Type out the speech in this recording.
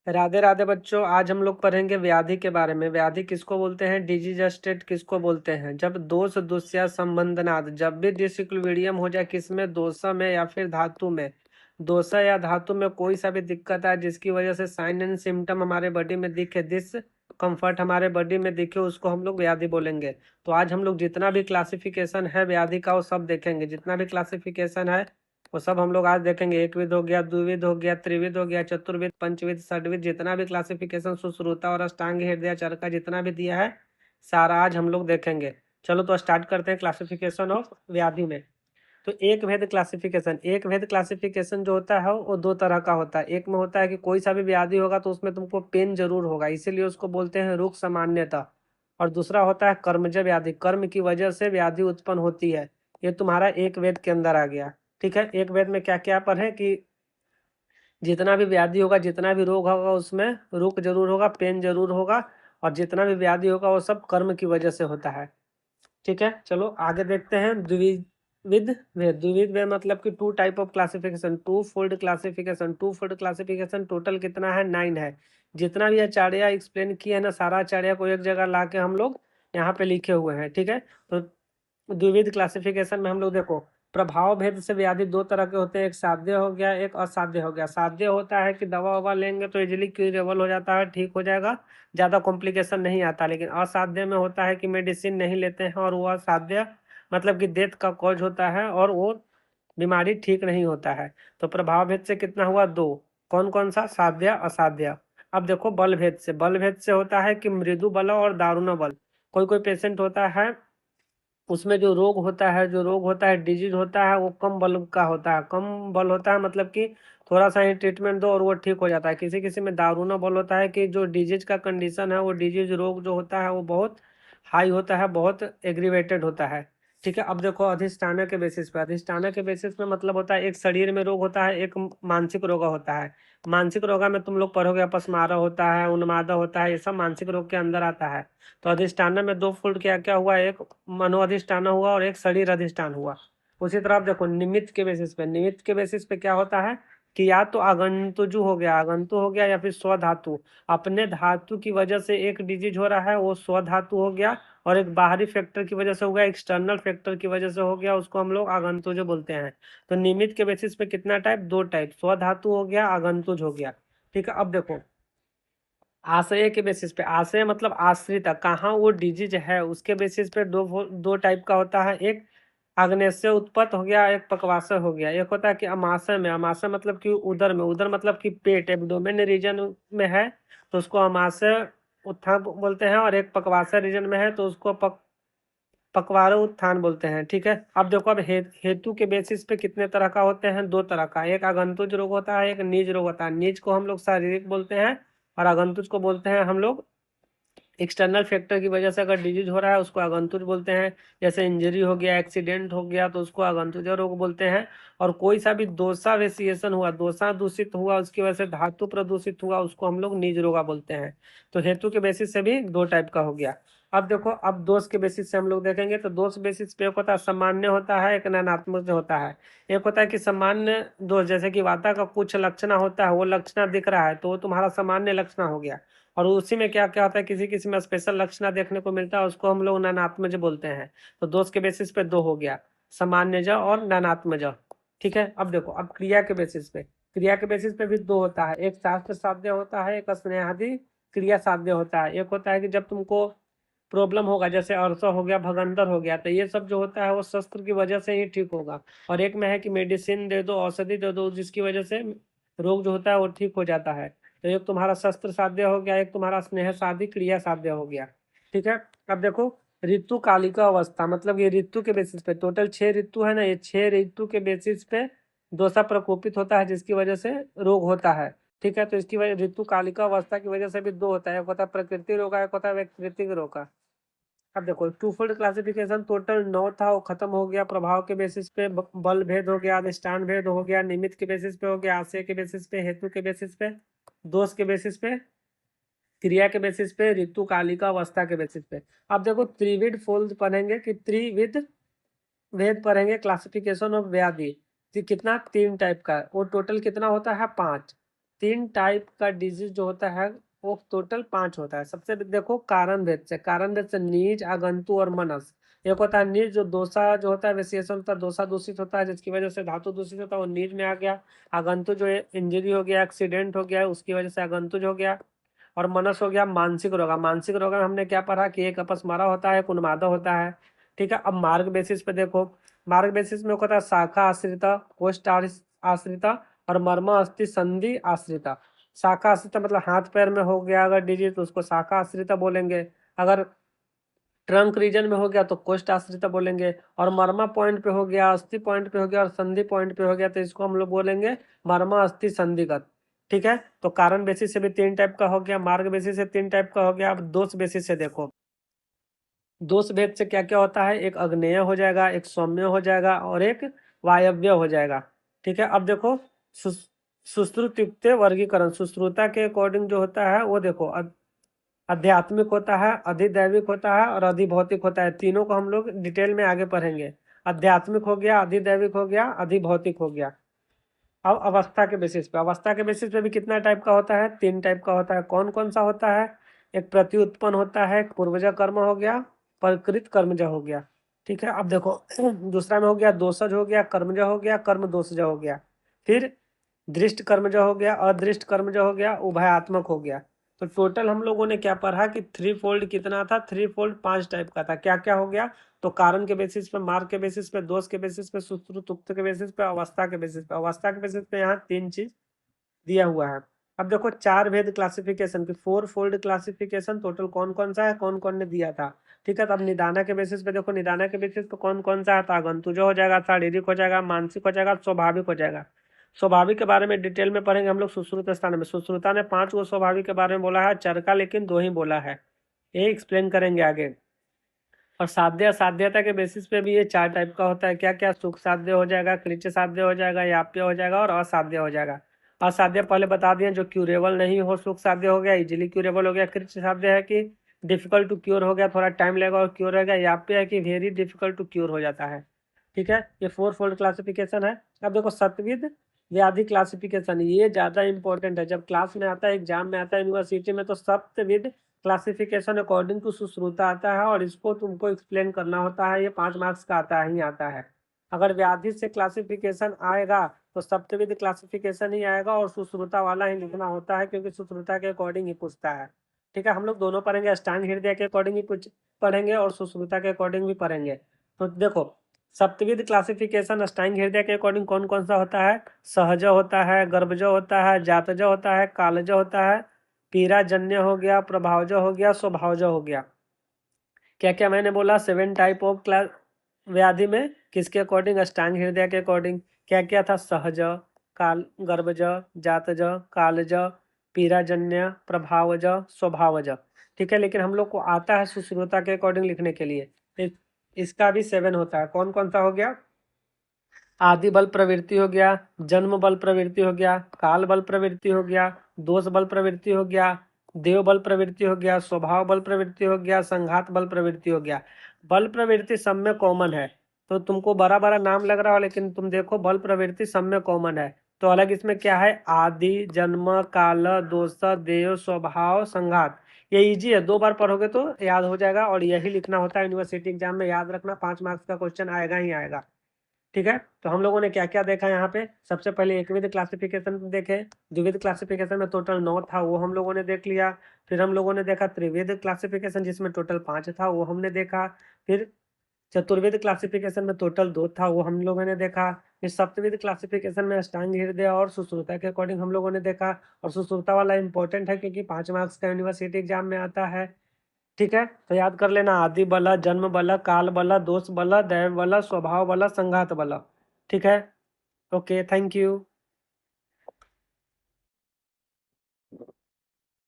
राधे राधे बच्चों, आज हम लोग पढ़ेंगे व्याधि के बारे में। व्याधि किसको बोलते हैं, डिजीज स्टेट किसको बोलते हैं। जब दोष दुष्या संबंधनाद, जब भी डिसइक्विलिब्रियम हो जाए, किसमें, दोषा में या फिर धातु में। दोषा या धातु में कोई सा भी दिक्कत है जिसकी वजह से साइन एंड सिम्टम हमारे बॉडी में दिखे, दिस कंफर्ट हमारे बॉडी में दिखे, उसको हम लोग व्याधि बोलेंगे। तो आज हम लोग जितना भी क्लासिफिकेशन है व्याधि का वो सब देखेंगे। जितना भी क्लासिफिकेशन है वो सब हम लोग आज देखेंगे। एक विध हो गया, द्विविध हो गया, त्रिविध हो गया, चतुर्विध, पंचविध, षडविध, जितना भी क्लासिफिकेशन सुश्रुता और अष्टांग हृदय चरका जितना भी दिया है सारा आज हम लोग देखेंगे। चलो तो स्टार्ट करते हैं क्लासिफिकेशन ऑफ व्याधि में। तो एक भेद क्लासिफिकेशन जो होता है वो दो तरह का होता है। एक में होता है कि कोई सा भी व्याधि होगा तो उसमें तुमको पेन जरूर होगा, इसीलिए उसको बोलते हैं रोग सामान्यता। और दूसरा होता है कर्मज व्याधि, कर्म की वजह से व्याधि उत्पन्न होती है। ये तुम्हारा एक वेद के अंदर आ गया। ठीक है, एक वेद में क्या क्या पढ़े कि जितना भी व्याधि होगा, जितना भी रोग होगा, उसमें रोग जरूर होगा, पेन जरूर होगा, और जितना भी व्याधि होगा वो सब कर्म की वजह से होता है। ठीक है, चलो आगे देखते हैं। द्विविध वेद मतलब कि two type of classification, two fold classification total कितना है, 9 है। जितना भी आचार्य एक्सप्लेन किया है ना, सारा आचार्य को एक जगह ला के हम लोग यहाँ पे लिखे हुए हैं। ठीक है, तो द्विविध क्लासिफिकेशन में हम लोग देखो, प्रभाव भेद से व्याधि दो तरह के होते हैं, एक साध्य हो गया, एक असाध्य हो गया। साध्य होता है कि दवा ववा लेंगे तो इजिली क्यूरेबल हो जाता है, ठीक हो जाएगा, ज़्यादा कॉम्प्लिकेशन नहीं आता। लेकिन असाध्य में होता है कि मेडिसिन नहीं लेते हैं और वो असाध्य मतलब कि डेथ का कॉज होता है और वो बीमारी ठीक नहीं होता है। तो प्रभाव भेद से कितना हुआ, दो। कौन कौन सा, साध्य असाध्य। अब देखो बल भेद से होता है कि मृदु बल और दारुण बल। कोई कोई पेशेंट होता है उसमें जो रोग होता है डिजीज होता है वो कम बल का होता है, कम बल होता है मतलब कि थोड़ा सा ही ट्रीटमेंट दो और वो ठीक हो जाता है। किसी किसी में दारुण बल होता है कि जो डिजीज का कंडीशन है, वो डिजीज रोग जो होता है वो बहुत हाई होता है, बहुत एग्रीवेटेड होता है। ठीक है, अब देखो अधिष्ठान के बेसिस पे मतलब होता है एक शरीर में रोग होता है, एक मानसिक रोग होता है। मानसिक रोग में तुम लोग पढ़ोगे अपस्मार होता है, उन्माद होता है, ये सब मानसिक रोग के अंदर आता है। तो अधिष्ठान में दो फोल्ड क्या क्या हुआ, एक मनो अधिष्ठान हुआ और एक शरीर अधिष्ठान हुआ। उसी तरह आप देखो निमित्त के बेसिस पे क्या होता है कि या तो आगंतु हो गया या फिर स्वधातु। अपने धातु की वजह से एक डिजीज हो रहा है, वो स्वधातु हो गया, और एक बाहरी फैक्टर की वजह से हो गया, एक्सटर्नल फैक्टर की वजह से हो गया, उसको हम लोग आगंतुज बोलते हैं। तो निमित्त के बेसिस पे कितना टाइप, दो टाइप, स्वधातु हो गया, आगंतुज हो गया। ठीक है, अब देखो आशय के बेसिस पे, आशय मतलब आश्रित कहाँ वो डिजीज है उसके बेसिस पे दो टाइप का होता है। एक आग्नेय उत्पत्त हो गया, एक पकवासय हो गया। एक होता है कि अमाशय मतलब कि उदर मतलब कि पेट एब्डोमेन रीजन में है तो उसको अमाशय उत्थान बोलते हैं, और एक पकवासय रीजन में है तो उसको पकवारो उत्थान बोलते हैं। ठीक है, अब देखो, अब हेतु के बेसिस पे कितने तरह का होते हैं, दो तरह का, एक आगंतुज रोग होता है, एक निज रोग होता है। निज को हम लोग शारीरिक बोलते हैं और आगंतुज को बोलते हैं हम लोग एक्सटर्नल फैक्टर की वजह से अगर डिजीज हो रहा है उसको आगंतुज बोलते हैं। जैसे इंजरी हो गया, एक्सीडेंट हो गया तो उसको आगंतुज रोग बोलते हैं। और कोई सा भी दोषा वेसिएशन हुआ, दोषा दूषित हुआ, उसकी वजह से धातु प्रदूषित हुआ, उसको हम लोग निज रोगा बोलते हैं। तो हेतु के बेसिस से भी दो टाइप का हो गया। अब देखो, अब दोष के बेसिस से हम लोग देखेंगे तो दोष बेसिस पे एक होता है सामान्य होता है, एक नयनात्मक होता है। एक होता है कि सामान्य दोष, जैसे कि वाता का कुछ लक्षण होता है, वो लक्षण दिख रहा है तो वो तुम्हारा सामान्य लक्षण हो गया। और उसी में क्या क्या होता है, किसी किसी में स्पेशल लक्षण देखने को मिलता है, उसको हम लोग नयनात्मज बोलते हैं। तो दोष के बेसिस पे दो हो गया, सामान्यज और नयनात्मज। ठीक है, अब देखो, अब क्रिया के बेसिस पे भी दो होता है, एक शास्त्र साध्य होता है, एक स्नेहादि क्रिया साध्य होता है। एक होता है कि जब तुमको प्रॉब्लम होगा, जैसे अरसा हो गया, भगंदर हो गया, तो ये सब जो होता है वो शस्त्र की वजह से ही ठीक होगा। और एक में है कि मेडिसिन दे दो, औषधि दे दो, जिसकी वजह से रोग जो होता है वो ठीक हो जाता है। तो एक तुम्हारा शस्त्र साध्य हो गया, एक तुम्हारा स्नेह साध्य क्रिया साध्य हो गया। ठीक है, अब देखो ऋतु कालिका अवस्था, मतलब ये ऋतु के बेसिस पे, टोटल 6 ऋतु है ना, ये 6 ऋतु के बेसिस पे दोषा प्रकोपित होता है जिसकी वजह से रोग होता है। ठीक है, तो इसकी वजह ऋतु कालिका अवस्था की वजह से भी दो होता है, एक होता है प्रकृति रोग, एक होता है व्यक्तिगत रोग का। अब देखो टू फोल्ड क्लासिफिकेशन टोटल 9 था, वो खत्म हो गया। प्रभाव के बेसिस पे बल भेद हो गया, अधिष्ठान भेद हो गया, निमित्त के बेसिस पे हो गया, आशय के बेसिस पे, हेतु के बेसिस पे, दोष के बेसिस पे, क्रिया के बेसिस पे, ऋतु कालिका अवस्था के बेसिस पे। अब देखो त्रिविध फोल्ड पढ़ेंगे कि त्रिविध भेद पढ़ेंगे, क्लासिफिकेशन ऑफ व्याधि। कितना, 3 टाइप का, वो टोटल कितना होता है, 5। 3 टाइप का डिजीज जो होता है वो टोटल 5 होता है। सबसे देखो कारण भेद से नीज, आगंतु और मनस। एक होता है नीज, जो दोषा जो होता है विशेषण होता है, दोषा दूषित होता है जिसकी वजह से धातु दूषित होता है, वो नीज में आ गया। आगंतु जो इंजरी हो गया, एक्सीडेंट हो गया, उसकी वजह से आगंतुज हो गया। और मनस हो गया मानसिक रोग। मानसिक रोग में हमने क्या पढ़ा कि एक अपस्मारा होता है, एक उन्माद होता है। ठीक है, अब मार्ग बेसिस पे देखो, मार्ग बेसिस में होता है शाखा आश्रिता, कोष्ठ आश्रिता और मर्म अस्थि संधि आश्रिता। शाखा आश्रिता मतलब हाथ पैर में हो गया अगर डिजीज तो उसको शाखा आश्रिता बोलेंगे। अगर ट्रंक रीजन में हो गया तो कोष्ठ आश्रिता बोलेंगे। और मर्मा पॉइंट पे हो गया, अस्थि पॉइंट पे हो गया और संधि पॉइंट पे हो गया तो इसको हम लोग बोलेंगे मर्मा अस्थि संधिगत। ठीक है, तो कारण बेसिस से भी 3 टाइप का हो गया, मार्ग बेसिस से 3 टाइप का हो गया। अब दोष बेसिस से देखो, दोष भेद से क्या क्या होता है, एक अग्नेय हो जाएगा, एक सौम्य हो जाएगा और एक वायव्य हो जाएगा। ठीक है, अब देखो सुश्रुत वर्गीकरण, सुश्रुता के अकॉर्डिंग जो होता है वो देखो, आध्यात्मिक होता है, अधिदैविक होता है और अधिभौतिक होता है। तीनों को हम लोग डिटेल में आगे पढ़ेंगे। आध्यात्मिक हो गया, अधिदैविक हो गया, अधिभौतिक हो गया। अब अवस्था के बेसिस पे, अवस्था के बेसिस पे भी कितना टाइप का होता है, 3 टाइप का होता है। कौन कौन सा होता है, एक प्रत्युत्पन्न होता है, एक पूर्वज कर्म हो गया, प्रकृत कर्मज हो गया। ठीक है, अब देखो दूसरा में हो गया दोषज हो गया, कर्मज हो गया, कर्म दोषज हो गया। फिर दृष्ट कर्मज हो गया, अदृष्ट कर्मज हो गया, उभयात्मक हो गया। तो टोटल हम लोगों ने क्या पढ़ा कि 3 फोल्ड कितना था, 3 फोल्ड 5 टाइप का था। क्या क्या हो गया, तो कारण के बेसिस पे, मार्ग के बेसिस पे, दोष के बेसिस पे, सुश्रुत उक्त के बेसिस पे, अवस्था के बेसिस पे। अवस्था के बेसिस पे यहाँ 3 चीज दिया हुआ है। अब देखो 4 भेद क्लासिफिकेशन की, 4 फोल्ड क्लासिफिकेशन टोटल कौन कौन सा है, कौन कौन ने दिया था। ठीक है, तो अब निदाना के बेसिस पे देखो, निदाना के बेसिस पे कौन कौन सा है, तो आगंतुज हो जाएगा, शारीरिक हो जाएगा, मानसिक हो जाएगा, स्वाभाविक हो जाएगा। स्वाभाविक के बारे में डिटेल में पढ़ेंगे हम लोग सुश्रुत स्थान में। सुश्रुता ने 5 गो स्वाभाविक के बारे में बोला है, चरका लेकिन 2 ही बोला है, ये एक्सप्लेन करेंगे आगे। और साध्य असाध्यता के बेसिस पे भी ये 4 टाइप का होता है। क्या क्या, सुख साध्य हो जाएगा, क्लिच साध्य हो जाएगा, याप्य हो जाएगा और असाध्य हो जाएगा। असाध्य पहले बता दिए, जो क्यूरेबल नहीं हो, सुख साध्य हो गया, इजिली क्यूरेबल हो गया। क्लिच साध्य है कि डिफिकल्ट टू क्योर हो गया, थोड़ा टाइम लगेगा और क्योर हो गया। याप्य है कि वेरी डिफिकल्ट टू क्योर हो जाता है। ठीक है, ये 4 फोल्ड क्लासिफिकेशन है। अब देखो सतविध व्याधि क्लासिफिकेशन, ये ज्यादा इंपॉर्टेंट है। जब क्लास में आता है, एग्जाम में आता है यूनिवर्सिटी में, तो सप्तविध क्लासिफिकेशन अकॉर्डिंग टू सुश्रुता आता है और इसको तुमको एक्सप्लेन करना होता है। ये 5 मार्क्स का आता ही आता है। अगर व्याधि से क्लासिफिकेशन आएगा तो सप्तविध क्लासिफिकेशन ही आएगा और सुश्रुता वाला ही लिखना होता है, क्योंकि सुश्रुता के अकॉर्डिंग ही पूछता है। ठीक है, हम लोग दोनों पढ़ेंगे, अष्टांग हृदय के अकॉर्डिंग ही कुछ पढ़ेंगे और सुश्रुता के अकॉर्डिंग भी पढ़ेंगे। तो देखो सप्तविध क्लासिफिकेशन अष्टांग हृदय के अकॉर्डिंग कौन कौन सा होता है, सहज होता है, गर्भज होता है, जातज होता है, कालज होता है, पीराजन्य हो गया, प्रभावज हो गया, स्वभावज हो गया। क्या क्या मैंने बोला, 7 टाइप ऑफ क्लास व्याधि में किसके अकॉर्डिंग, अष्टांग हृदय के अकॉर्डिंग। क्या क्या था, सहज, काल, गर्भज, जातज, कालज, पीराजन्य, प्रभावज, स्वभावज। ठीक है, लेकिन हम लोग को आता है सुश्रुता के अकॉर्डिंग लिखने के लिए। इसका भी 7 होता है। कौन कौन सा हो गया, आदि बल प्रवृत्ति हो गया, जन्म बल प्रवृत्ति हो गया, काल बल प्रवृत्ति हो गया, दोष बल प्रवृत्ति हो गया, देव बल प्रवृत्ति हो गया, स्वभाव बल प्रवृत्ति हो गया, संघात बल प्रवृत्ति हो गया। बल प्रवृत्ति सब में कॉमन है, तो तुमको बड़ा बड़ा नाम लग रहा हो, लेकिन तुम देखो बल प्रवृत्ति सब में कॉमन है। तो अलग इसमें क्या है, आदि, जन्म, काल, दोष, देव, स्वभाव, संघात। ये इजी है, 2 बार पढ़ोगे तो याद हो जाएगा और यही लिखना होता है यूनिवर्सिटी एग्जाम में। याद रखना, 5 मार्क्स का क्वेश्चन आएगा ही आएगा। ठीक है, तो हम लोगों ने क्या क्या देखा यहाँ पे, सबसे पहले एकविध क्लासिफिकेशन देखे, द्विविध क्लासिफिकेशन में टोटल 9 था, वो हम लोगों ने देख लिया। फिर हम लोगों ने देखा त्रिविध क्लासिफिकेशन जिसमें टोटल 5 था, वो हमने देखा। फिर चतुर्विध क्लासिफिकेशन में टोटल 2 था, वो हम लोगों ने देखा। फिर सप्तविध क्लासिफिकेशन में अष्टांग हृदय और सुश्रुता के अकॉर्डिंग हम लोगों ने देखा। और सुश्रुता वाला इंपॉर्टेंट है क्योंकि 5 मार्क्स का यूनिवर्सिटी एग्जाम में आता है। ठीक है, तो याद कर लेना, आदि बला, जन्म बला, काल बला, दोष बला, दैव बला, स्वभाव बला, संघात बला। ठीक है, ओके, थैंक यू।